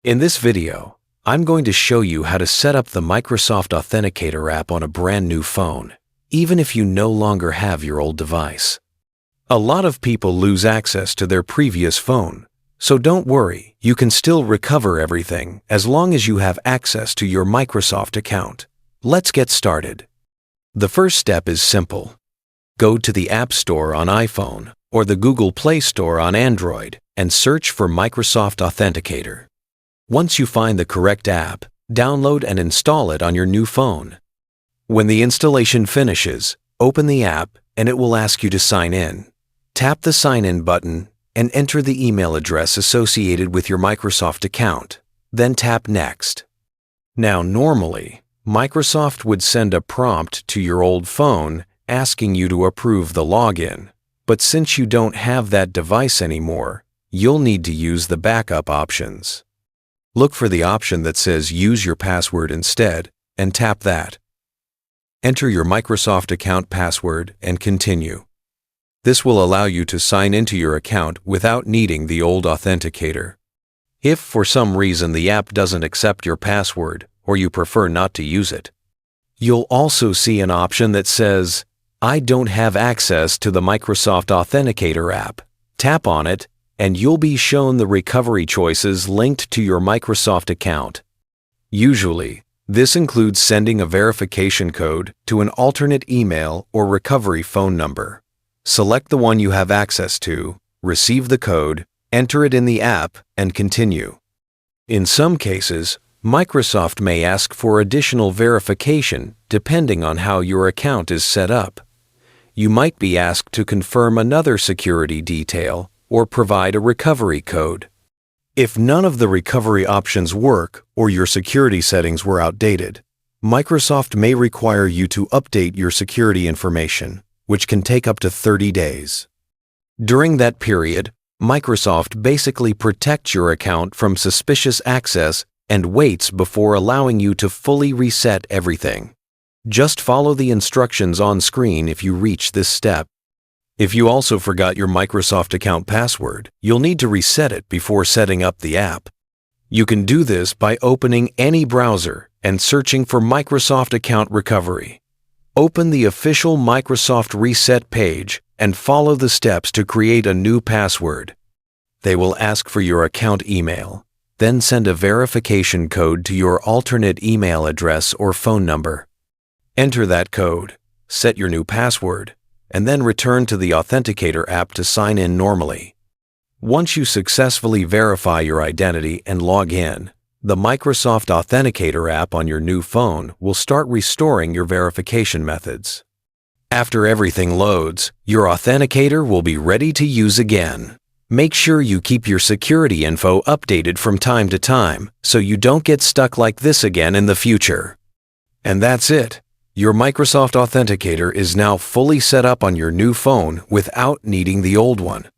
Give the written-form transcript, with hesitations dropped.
In this video, I'm going to show you how to set up the Microsoft Authenticator app on a brand new phone, even if you no longer have your old device. A lot of people lose access to their previous phone, so don't worry, you can still recover everything as long as you have access to your Microsoft account. Let's get started. The first step is simple. Go to the App Store on iPhone or the Google Play Store on Android and search for Microsoft Authenticator. Once you find the correct app, download and install it on your new phone. When the installation finishes, open the app and it will ask you to sign in. Tap the Sign In button and enter the email address associated with your Microsoft account. Then tap Next. Now, normally, Microsoft would send a prompt to your old phone asking you to approve the login. But since you don't have that device anymore, you'll need to use the backup options. Look for the option that says Use your password instead and tap that. Enter your Microsoft account password and continue. This will allow you to sign into your account without needing the old authenticator. If for some reason the app doesn't accept your password or you prefer not to use it, you'll also see an option that says, I don't have access to the Microsoft Authenticator app. Tap on it and you'll be shown the recovery choices linked to your Microsoft account. Usually, this includes sending a verification code to an alternate email or recovery phone number. Select the one you have access to, receive the code, enter it in the app, and continue. In some cases, Microsoft may ask for additional verification depending on how your account is set up. You might be asked to confirm another security detail or provide a recovery code. If none of the recovery options work or your security settings were outdated, Microsoft may require you to update your security information, which can take up to 30 days. During that period, Microsoft basically protects your account from suspicious access and waits before allowing you to fully reset everything. Just follow the instructions on screen if you reach this step. If you also forgot your Microsoft account password, you'll need to reset it before setting up the app. You can do this by opening any browser and searching for Microsoft Account Recovery. Open the official Microsoft Reset page and follow the steps to create a new password. They will ask for your account email, then send a verification code to your alternate email address or phone number. Enter that code, set your new password, and then return to the Authenticator app to sign in normally. Once you successfully verify your identity and log in, the Microsoft Authenticator app on your new phone will start restoring your verification methods. After everything loads, your Authenticator will be ready to use again. Make sure you keep your security info updated from time to time so you don't get stuck like this again in the future. And that's it. Your Microsoft Authenticator is now fully set up on your new phone without needing the old one.